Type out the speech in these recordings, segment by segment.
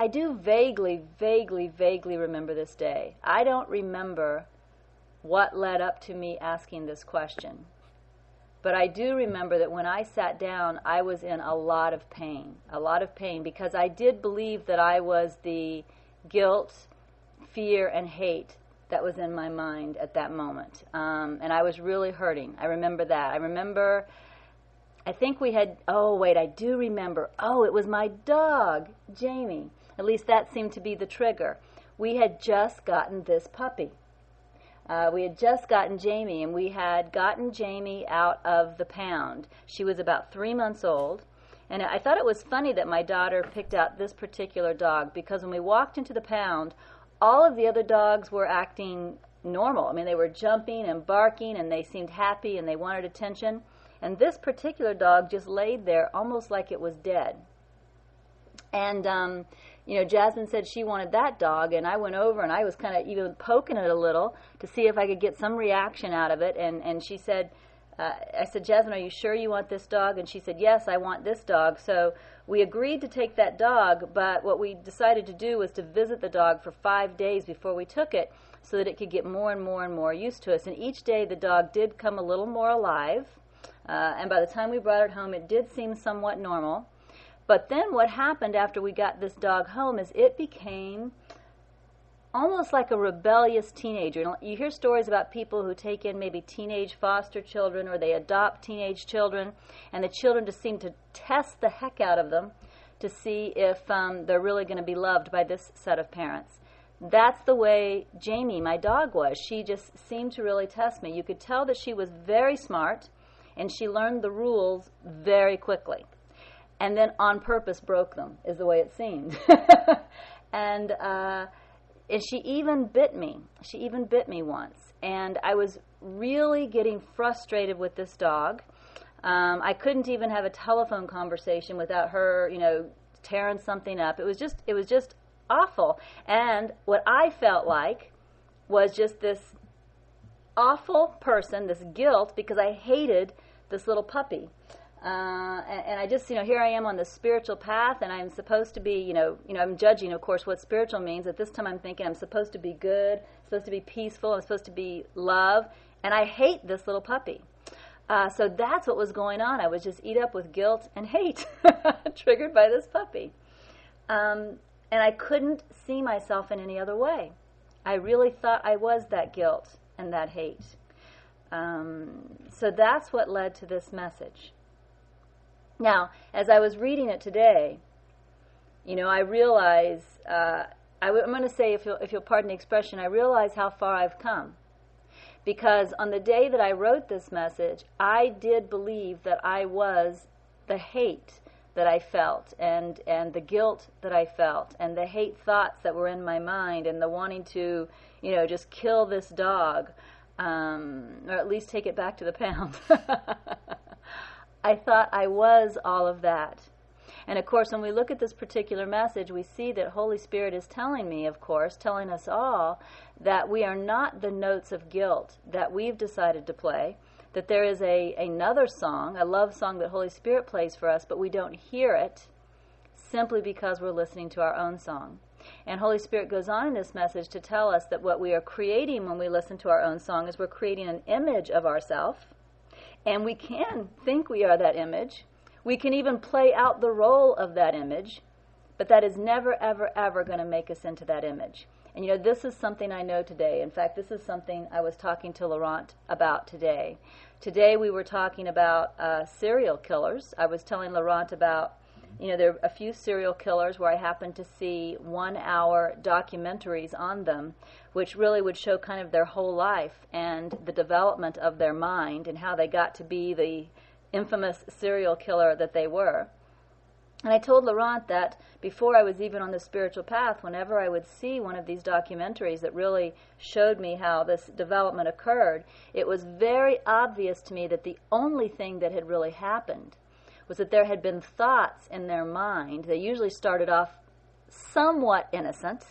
I do vaguely remember this day. I don't remember what led up to me asking this question. But I do remember that when I sat down, I was in a lot of pain, because I did believe that I was the guilt, fear, and hate that was in my mind at that moment. And I was really hurting. I remember that. I think we had, I do remember. Oh, it was my dog, Jamie. At least that seemed to be the trigger. We had just gotten this puppy. We had just gotten Jamie, and we had gotten Jamie out of the pound. She was about 3 months old, and I thought it was funny that my daughter picked out this particular dog, because when we walked into the pound, all of the other dogs were acting normal. I mean, they were jumping and barking, and they seemed happy, and they wanted attention. And this particular dog just laid there almost like it was dead. And, Jasmine said she wanted that dog, and I went over and I was kind of even poking it a little to see if I could get some reaction out of it. And she said, I said, Jasmine, are you sure you want this dog? And she said, yes, I want this dog. So we agreed to take that dog, but what we decided to do was to visit the dog for 5 days before we took it so that it could get more and more used to us. And each day the dog did come a little more alive, and by the time we brought it home, it did seem somewhat normal. But then what happened after we got this dog home is it became almost like a rebellious teenager. You hear stories about people who take in maybe teenage foster children, or they adopt teenage children, and the children just seem to test the heck out of them to see if they're really going to be loved by this set of parents. That's the way Jamie, my dog, was. She just seemed to really test me. You could tell that she was very smart, and she learned the rules very quickly. And then on purpose broke them, is the way it seemed. And she even bit me. She even bit me once. And I was really getting frustrated with this dog. I couldn't even have a telephone conversation without her, tearing something up. It was just awful. And what I felt like was just this awful person, this guilt, because I hated this little puppy. And I just, here I am on the spiritual path, and I'm supposed to be, I'm judging, of course, what spiritual means. At this time I'm thinking I'm supposed to be good, supposed to be peaceful, I'm supposed to be love, and I hate this little puppy. So that's what was going on. I was just eat up with guilt and hate, triggered by this puppy. And I couldn't see myself in any other way. I really thought I was that guilt and that hate. So that's what led to this message. Now, as I was reading it today, I realize, I'm going to say, if you'll pardon the expression, I realize how far I've come. Because on the day that I wrote this message, I did believe that I was the hate that I felt, and the guilt that I felt, and the hate thoughts that were in my mind, and the wanting to, just kill this dog, or at least take it back to the pound. I thought I was all of that. And of course, when we look at this particular message, we see that Holy Spirit is telling me, of course, telling us all, that we are not the notes of guilt that we've decided to play, that there is another song, a love song that Holy Spirit plays for us, but we don't hear it simply because we're listening to our own song. And Holy Spirit goes on in this message to tell us that what we are creating when we listen to our own song is we're creating an image of ourselves. And we can think we are that image. We can even play out the role of that image, but that is never, ever, ever going to make us into that image. And this is something I know today. In fact, this is something I was talking to Laurent about today. Today we were talking about serial killers. I was telling Laurent about, there are a few serial killers where I happened to see 1-hour documentaries on them, which really would show kind of their whole life and the development of their mind and how they got to be the infamous serial killer that they were. And I told Laurent that before I was even on the spiritual path, whenever I would see one of these documentaries that really showed me how this development occurred, it was very obvious to me that the only thing that had really happened was that there had been thoughts in their mind. They usually started off somewhat innocent,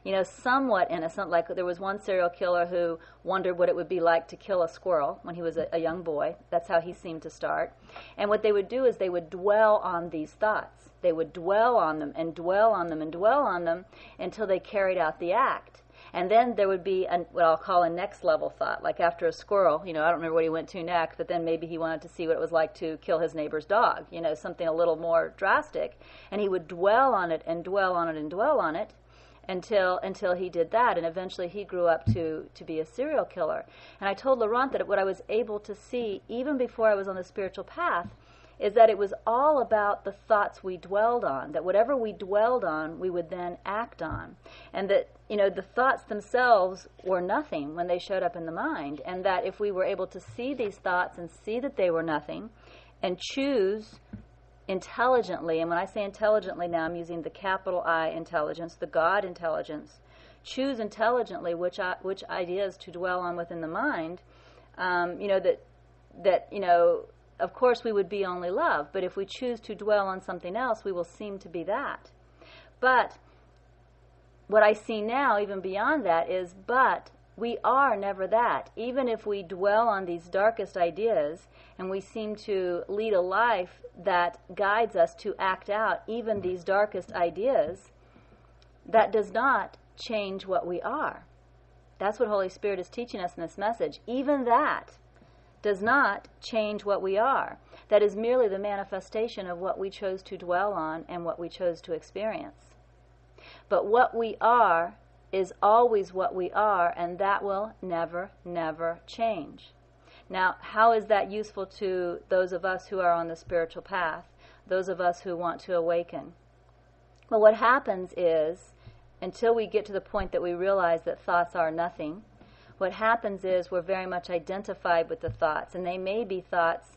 like there was one serial killer who wondered what it would be like to kill a squirrel when he was a young boy. That's how he seemed to start. And what they would do is they would dwell on these thoughts. They would dwell on them and dwell on them and dwell on them until they carried out the act. And then there would be what I'll call a next level thought, like after a squirrel, I don't remember what he went to next, but then maybe he wanted to see what it was like to kill his neighbor's dog, something a little more drastic. And he would dwell on it and dwell on it and dwell on it until he did that. And eventually he grew up to be a serial killer. And I told Laurent that what I was able to see, even before I was on the spiritual path, is that it was all about the thoughts we dwelled on, that whatever we dwelled on, we would then act on. And that, the thoughts themselves were nothing when they showed up in the mind. And that if we were able to see these thoughts and see that they were nothing and choose intelligently, and when I say intelligently now, I'm using the capital I intelligence, the God intelligence, choose intelligently which ideas to dwell on within the mind, of course, we would be only love, but if we choose to dwell on something else, we will seem to be that. But what I see now, even beyond that, is but we are never that. Even if we dwell on these darkest ideas and we seem to lead a life that guides us to act out even these darkest ideas, that does not change what we are. That's what Holy Spirit is teaching us in this message. Even that does not change what we are. That is merely the manifestation of what we chose to dwell on and what we chose to experience. But what we are is always what we are, and that will never, never change. Now, how is that useful to those of us who are on the spiritual path, those of us who want to awaken? Well, what happens is, until we get to the point that we realize that thoughts are nothing, what happens is we're very much identified with the thoughts, and they may be thoughts,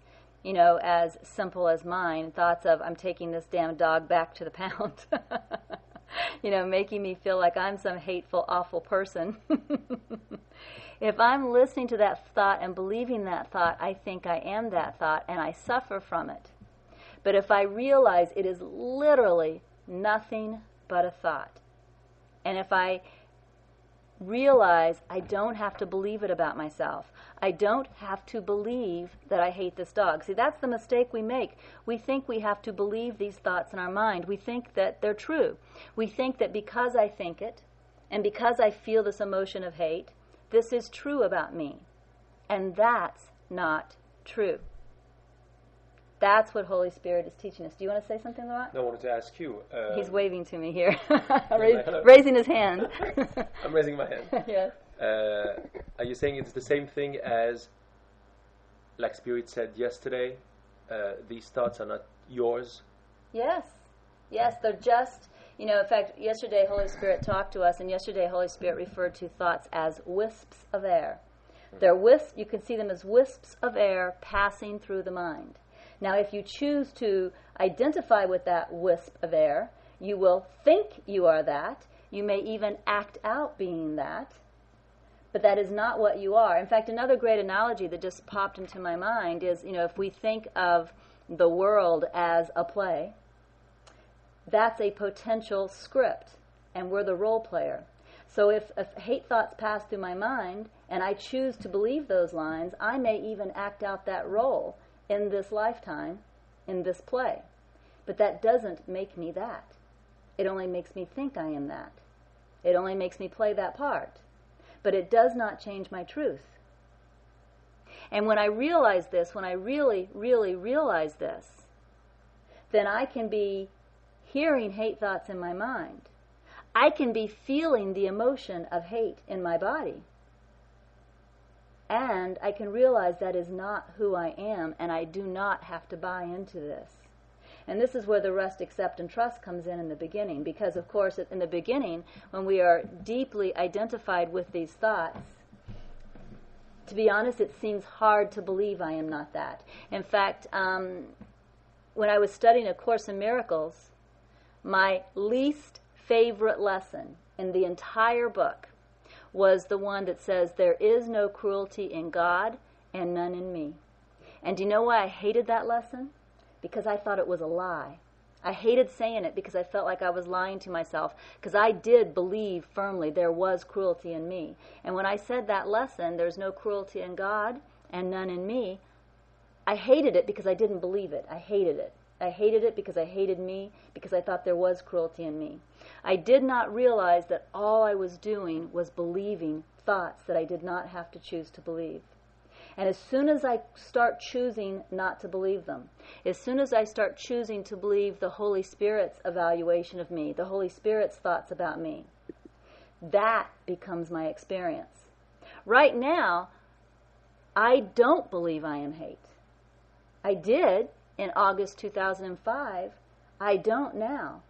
as simple as mine, thoughts of, I'm taking this damn dog back to the pound, making me feel like I'm some hateful, awful person. If I'm listening to that thought and believing that thought, I think I am that thought, and I suffer from it. But if I realize it is literally nothing but a thought, and if I realize I don't have to believe it about myself. I don't have to believe that I hate this dog. See, that's the mistake we make. We think we have to believe these thoughts in our mind. We think that they're true. We think that because I think it, and because I feel this emotion of hate, this is true about me. And that's not true. That's what Holy Spirit is teaching us. Do you want to say something, Laurent? No, I wanted to ask you. He's waving to me here, raising his hand. I'm raising my hand. Yes. Are you saying it's the same thing as, like Spirit said yesterday, these thoughts are not yours? Yes. Yes, they're just, in fact, yesterday Holy Spirit talked to us, and yesterday Holy Spirit referred to thoughts as wisps of air. They're wisps, you can see them as wisps of air passing through the mind. Now, if you choose to identify with that wisp of air, you will think you are that. You may even act out being that. But that is not what you are. In fact, another great analogy that just popped into my mind is, if we think of the world as a play, that's a potential script, and we're the role player. So if hate thoughts pass through my mind, and I choose to believe those lines, I may even act out that role in this lifetime, in this play. But that doesn't make me that. It only makes me think I am that. It only makes me play that part. But it does not change my truth. And when I realize this, when I really, really realize this, then I can be hearing hate thoughts in my mind. I can be feeling the emotion of hate in my body. And I can realize that is not who I am, and I do not have to buy into this. And this is where the rest, accept, and trust comes in the beginning. Because, of course, in the beginning, when we are deeply identified with these thoughts, to be honest, it seems hard to believe I am not that. In fact, when I was studying A Course in Miracles, my least favorite lesson in the entire book was the one that says, there is no cruelty in God and none in me. And do you know why I hated that lesson? Because I thought it was a lie. I hated saying it because I felt like I was lying to myself, because I did believe firmly there was cruelty in me. And when I said that lesson, there's no cruelty in God and none in me, I hated it because I didn't believe it. I hated it. I hated it because I hated me, because I thought there was cruelty in me. I did not realize that all I was doing was believing thoughts that I did not have to choose to believe. And as soon as I start choosing not to believe them, as soon as I start choosing to believe the Holy Spirit's evaluation of me, the Holy Spirit's thoughts about me, that becomes my experience. Right now, I don't believe I am hate. I did in August 2005. I don't now.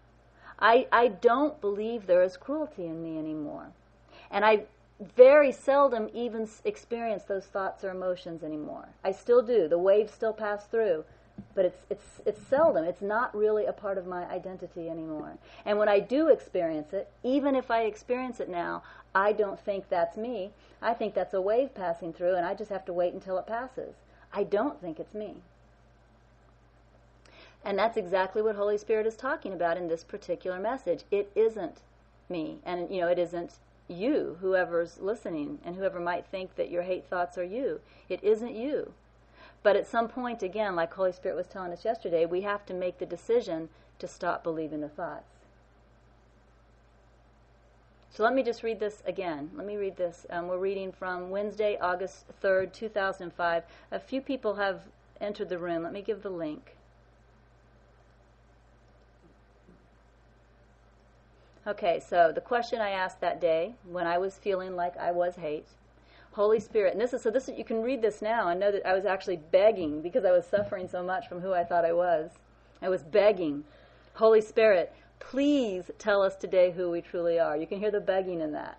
I don't believe there is cruelty in me anymore. And I very seldom even experience those thoughts or emotions anymore. I still do. The waves still pass through, but it's seldom. It's not really a part of my identity anymore. And when I do experience it, even if I experience it now, I don't think that's me. I think that's a wave passing through, and I just have to wait until it passes. I don't think it's me. And that's exactly what Holy Spirit is talking about in this particular message. It isn't me, and it isn't you, whoever's listening, and whoever might think that your hate thoughts are you. It isn't you. But at some point, again, like Holy Spirit was telling us yesterday, we have to make the decision to stop believing the thoughts. So let me just read this again. Let me read this. We're reading from Wednesday, August 3rd, 2005. A few people have entered the room. Let me give the link. Okay, so the question I asked that day when I was feeling like I was hate, Holy Spirit, and this is you can read this now and know that I was actually begging because I was suffering so much from who I thought I was. I was begging, Holy Spirit, please tell us today who we truly are. You can hear the begging in that.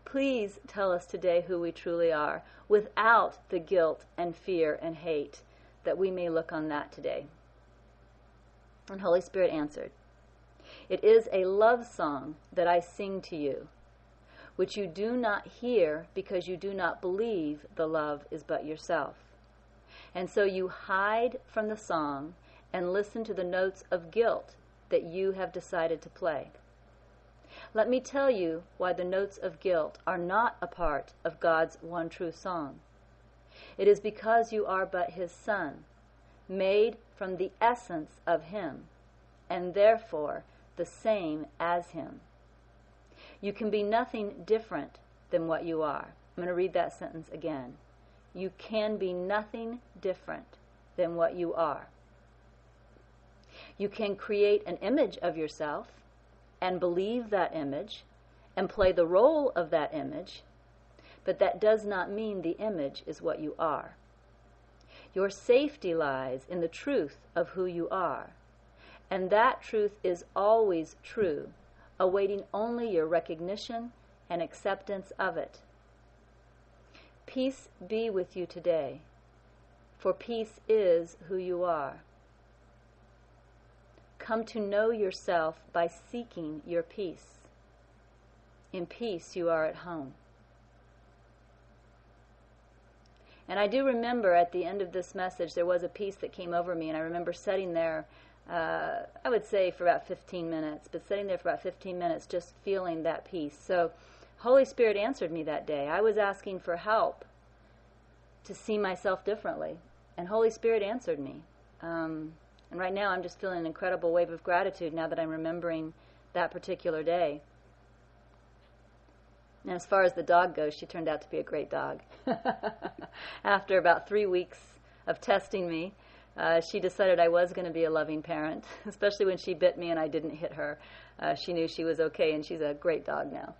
Please tell us today who we truly are without the guilt and fear and hate that we may look on that today. And Holy Spirit answered, it is a love song that I sing to you, which you do not hear because you do not believe the love is but yourself. And so you hide from the song and listen to the notes of guilt that you have decided to play. Let me tell you why the notes of guilt are not a part of God's one true song. It is because you are but His Son, made from the essence of Him, and therefore the same as Him. You can be nothing different than what you are. I'm going to read that sentence again. You can be nothing different than what you are. You can create an image of yourself and believe that image and play the role of that image, but that does not mean the image is what you are. Your safety lies in the truth of who you are, and that truth is always true, awaiting only your recognition and acceptance of it. Peace be with you today, for peace is who you are. Come to know yourself by seeking your peace. In peace you are at home. And I do remember at the end of this message there was a peace that came over me, and I remember sitting there, I would say for about 15 minutes, but sitting there for about 15 minutes just feeling that peace. So Holy Spirit answered me that day. I was asking for help to see myself differently, and Holy Spirit answered me. And right now I'm just feeling an incredible wave of gratitude now that I'm remembering that particular day. And as far as the dog goes, she turned out to be a great dog. After about 3 weeks of testing me, she decided I was going to be a loving parent, especially when she bit me and I didn't hit her. She knew she was okay, and she's a great dog now.